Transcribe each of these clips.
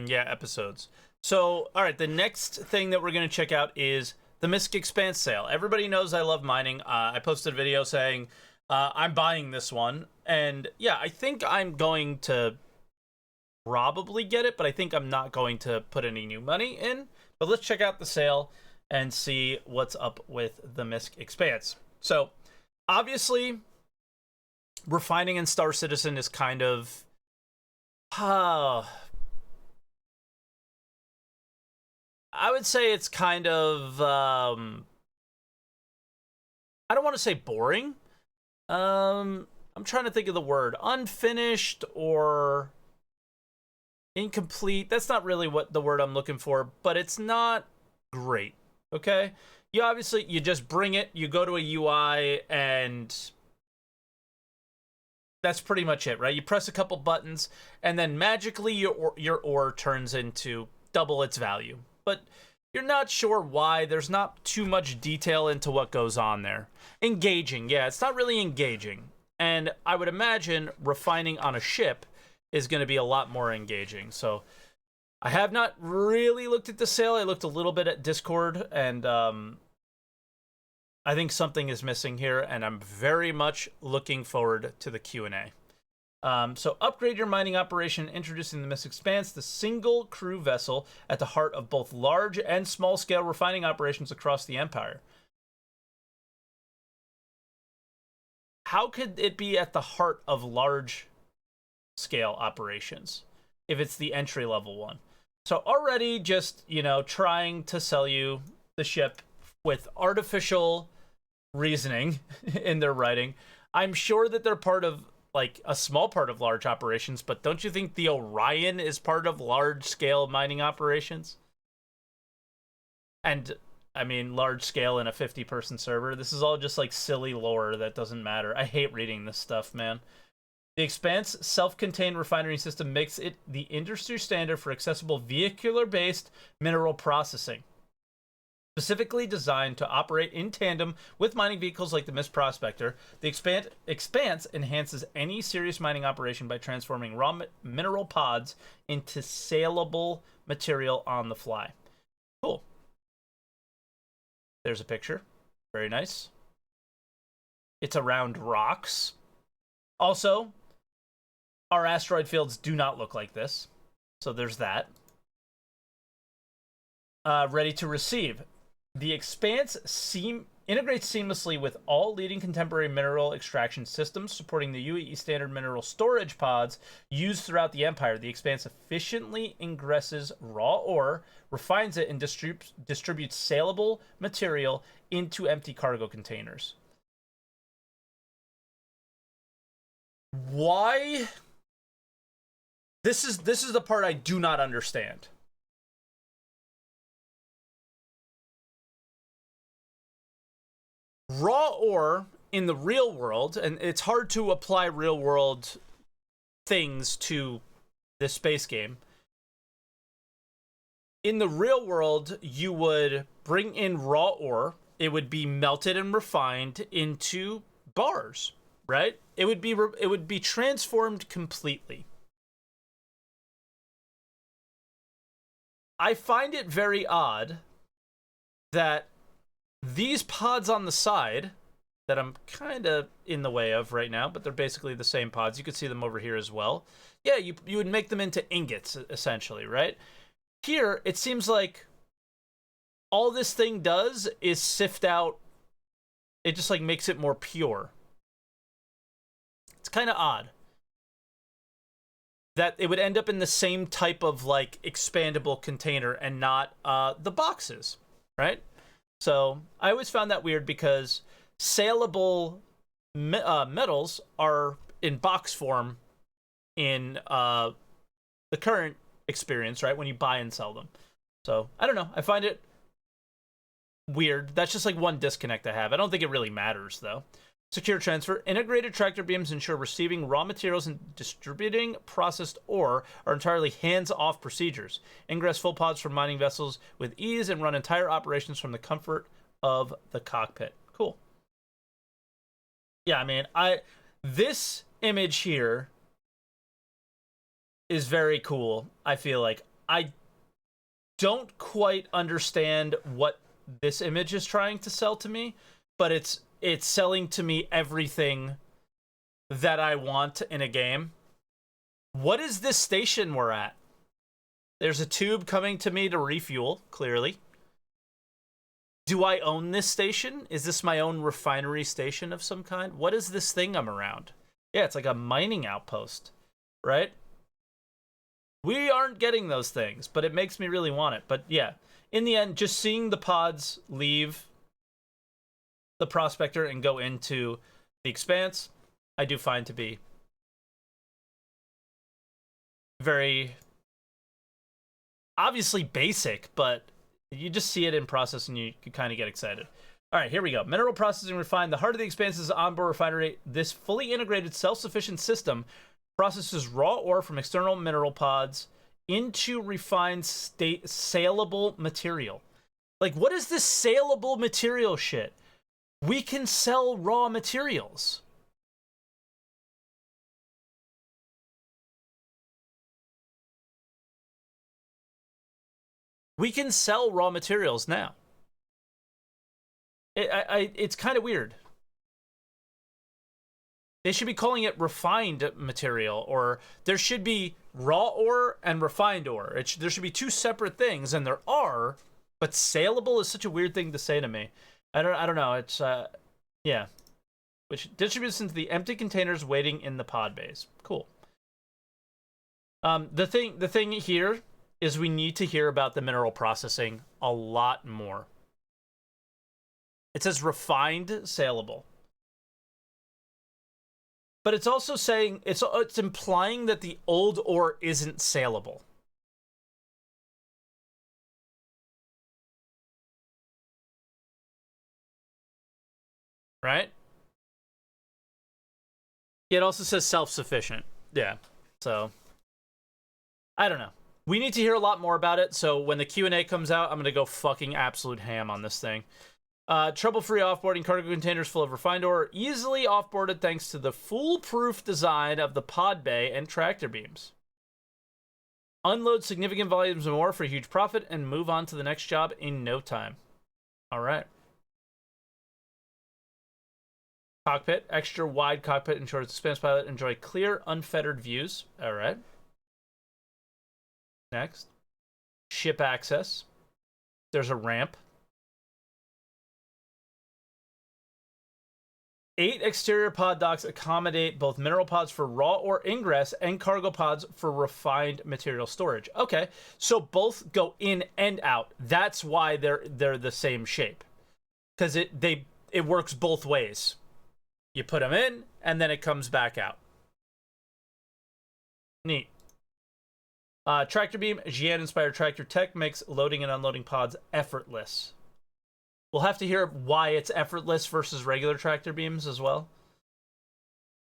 Yeah, episodes. So, all right, the next thing that we're going to check out is the MISC Expanse sale. Everybody knows I love mining. I posted a video saying I'm buying this one. And yeah, I think I'm going to probably get it, but I think I'm not going to put any new money in. But let's check out the sale and see what's up with the MISC Expanse. So, obviously, refining in Star Citizen is kind of... I would say it's kind of, I don't want to say boring. I'm trying to think of the word. Unfinished or incomplete. That's not really what the word I'm looking for, but it's not great, okay? You just bring it, you go to a UI, and that's pretty much it, right? You press a couple buttons, and then magically your ore turns into double its value. But you're not sure why. There's not too much detail into what goes on there. Engaging, yeah, it's not really engaging. And I would imagine refining on a ship is going to be a lot more engaging. So I have not really looked at the sale. I looked a little bit at Discord, and I think something is missing here, and I'm very much looking forward to the Q&A. So upgrade your mining operation, introducing the MISC Expanse, the single crew vessel at the heart of both large and small scale refining operations across the Empire. How could it be at the heart of large scale operations if it's the entry level one? So already just, trying to sell you the ship with artificial reasoning in their writing. I'm sure that they're part of like a small part of large operations, but don't you think the Orion is part of large scale mining operations? And I mean, large scale in a 50-person server. This is all just like silly lore that doesn't matter. I hate reading this stuff, man. The Expanse self-contained refinery system makes it the industry standard for accessible vehicular-based mineral processing. Specifically designed to operate in tandem with mining vehicles like the MISC Prospector, the Expanse enhances any serious mining operation by transforming raw mineral pods into saleable material on the fly. Cool. There's a picture. Very nice. It's around rocks. Also, our asteroid fields do not look like this. So there's that. Ready to receive. The Expanse integrates seamlessly with all leading contemporary mineral extraction systems, supporting the UE standard mineral storage pods used throughout the Empire. The Expanse efficiently ingresses raw ore, refines it, and distributes saleable material into empty cargo containers. Why? This is the part I do not understand. Raw ore in the real world, and it's hard to apply real world things to this space game. In the real world, you would bring in raw ore. It would be melted and refined into bars, right? It would be transformed completely. I find it very odd that these pods on the side that I'm kind of in the way of right now, but they're basically the same pods. You can see them over here as well. Yeah, you would make them into ingots, essentially, right? Here, it seems like all this thing does is sift out. It just, like, makes it more pure. It's kind of odd that it would end up in the same type of, like, expandable container and not the boxes, right? So I always found that weird because saleable metals are in box form in the current experience, right? When you buy and sell them. So I don't know. I find it weird. That's just like one disconnect I have. I don't think it really matters though. Secure transfer. Integrated tractor beams ensure receiving raw materials and distributing processed ore are entirely hands-off procedures. Ingress full pods from mining vessels with ease and run entire operations from the comfort of the cockpit. Cool. Yeah, I mean, this image here is very cool. I feel like I don't quite understand what this image is trying to sell to me, but it's selling to me everything that I want in a game. What is this station we're at? There's a tube coming to me to refuel, clearly. Do I own this station? Is this my own refinery station of some kind? What is this thing I'm around? Yeah, it's like a mining outpost, right? We aren't getting those things, but it makes me really want it. But yeah, in the end, just seeing the pods leave the Prospector and go into the Expanse, I do find to be very obviously basic, but you just see it in process and you kind of get excited. All right, here we go. Mineral processing refined. The heart of the Expanse is onboard refinery. This fully integrated, self-sufficient system processes raw ore from external mineral pods into refined saleable material. Like, what is this saleable material shit? We can sell raw materials. We can sell raw materials now. It's kind of weird. They should be calling it refined material, or there should be raw ore and refined ore. There should be two separate things, and there are, but saleable is such a weird thing to say to me. I don't know. It's yeah, which distributes into the empty containers waiting in the pod bays. Cool. The thing here is we need to hear about the mineral processing a lot more. It says refined, saleable. But it's also saying, it's implying that the old ore isn't saleable. Right? It also says self-sufficient. Yeah. So, I don't know. We need to hear a lot more about it, so when the Q&A comes out, I'm going to go fucking absolute ham on this thing. Trouble-free offboarding cargo containers full of refined ore, easily offboarded thanks to the foolproof design of the pod bay and tractor beams. Unload significant volumes of ore for a huge profit and move on to the next job in no time. All right. Cockpit. Extra wide cockpit ensures the Expanse pilot enjoy clear, unfettered views. All right. Next. Ship access. There's a ramp. 8 exterior pod docks accommodate both mineral pods for raw ore ingress and cargo pods for refined material storage. Okay, so both go in and out. That's why they're the same shape, because it works both ways. You put them in, and then it comes back out. Neat. Tractor beam, Xi'an-inspired tractor tech makes loading and unloading pods effortless. We'll have to hear why it's effortless versus regular tractor beams as well.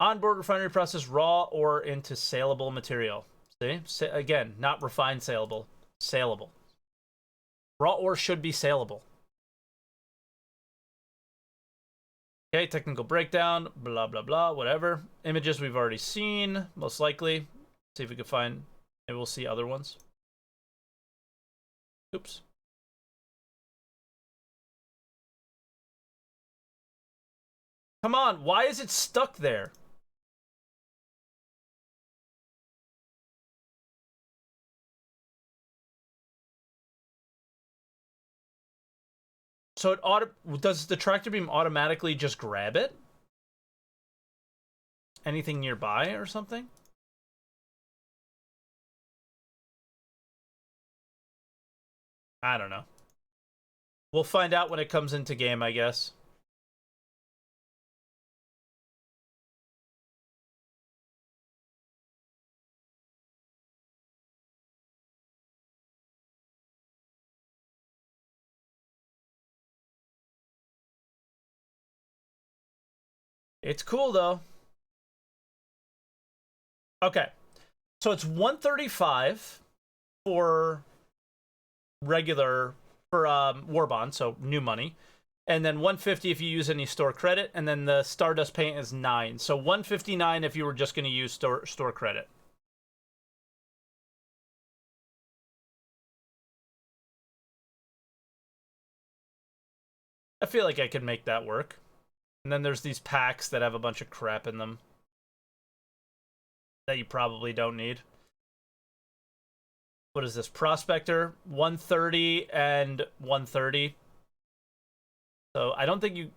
Onboard refinery process raw ore into saleable material. See? Again, not refined saleable. Saleable. Raw ore should be saleable. Okay, technical breakdown, blah, blah, blah, whatever. Images we've already seen, most likely. See if we can find... Maybe we'll see other ones. Oops. Come on, why is it stuck there? So does the tractor beam automatically just grab it? Anything nearby or something? I don't know. We'll find out when it comes into game, I guess. It's cool, though. Okay. So it's 135 for regular, for war bond, so new money. And then 150 if you use any store credit. And then the Stardust paint is 9. So 159 if you were just going to use store credit. I feel like I could make that work. And then there's these packs that have a bunch of crap in them that you probably don't need. What is this? Prospector, 130 and 130. So I don't think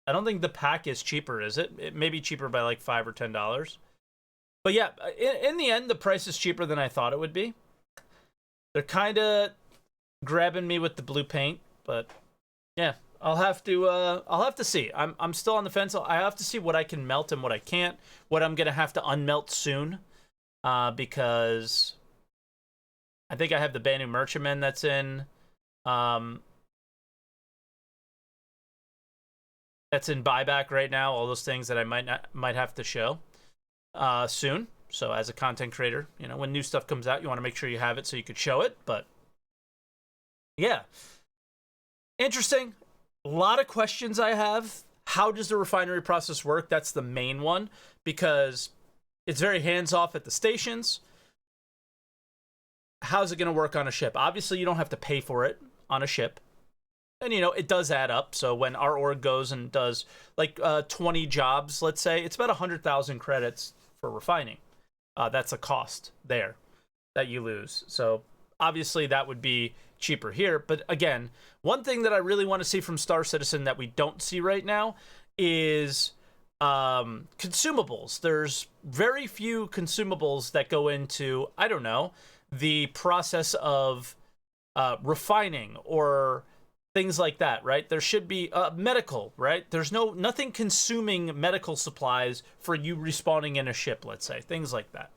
the pack is cheaper, is it? It may be cheaper by like $5 or $10. But yeah, in the end, the price is cheaper than I thought it would be. They're kind of grabbing me with the blue paint, but yeah, I'll have to see. I'm still on the fence. I have to see what I can melt and what I can't. What I'm gonna have to unmelt soon, because I think I have the Banu Merchantman that's in buyback right now. All those things that I might have to show soon. So as a content creator, you know, when new stuff comes out, you want to make sure you have it so you could show it. But yeah, interesting. A lot of questions I have. How does the refinery process work? That's the main one, because it's very hands-off at the stations. How's it going to work on a ship? Obviously, you don't have to pay for it on a ship. And, you know, it does add up. So when our org goes and does, like, 20 jobs, let's say, it's about 100,000 credits for refining. That's a cost there that you lose. So obviously that would be cheaper here. But again, one thing that I really want to see from Star Citizen that we don't see right now is consumables. There's very few consumables that go into, I don't know, the process of refining or things like that, right? There should be medical, right? There's nothing consuming medical supplies for you respawning in a ship, let's say, things like that.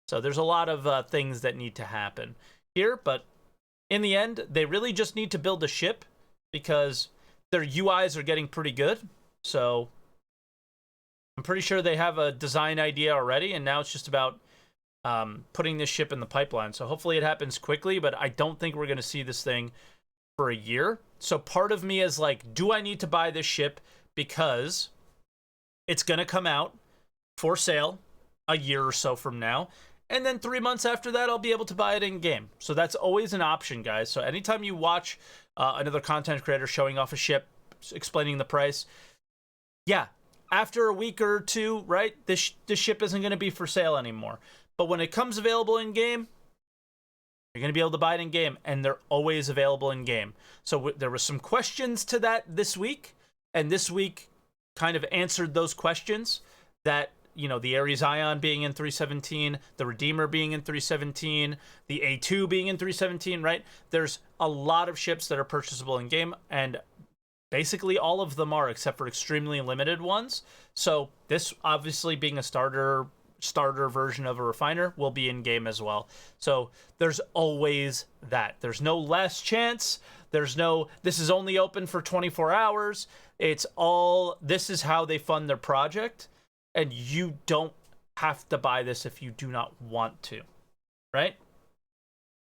So there's a lot of things that need to happen here, but in the end, they really just need to build a ship because their UIs are getting pretty good. So I'm pretty sure they have a design idea already, and now it's just about putting this ship in the pipeline. So hopefully it happens quickly, but I don't think we're going to see this thing for a year. So part of me is like, do I need to buy this ship because it's going to come out for sale a year or so from now, and then 3 months after that, I'll be able to buy it in game. So that's always an option, guys. So anytime you watch another content creator showing off a ship, explaining the price, yeah, after a week or two, right, this ship isn't going to be for sale anymore. But when it comes available in game, you're going to be able to buy it in game, and they're always available in game. So there were some questions to that this week, and this week kind of answered those questions that, you know, the Ares Ion being in 317, the Redeemer being in 317, the A2 being in 317, right? There's a lot of ships that are purchasable in game, and basically all of them are, except for extremely limited ones. So this, obviously being a starter version of a refiner, will be in game as well. So there's always that. There's no last chance. There's no, this is only open for 24 hours. It's all, this is how they fund their project. And you don't have to buy this if you do not want to, right?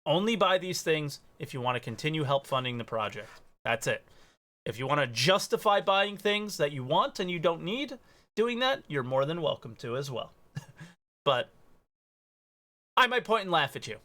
Only buy these things if you want to continue help funding the project. That's it. If you want to justify buying things that you want and you don't need doing that, you're more than welcome to as well. But I might point and laugh at you.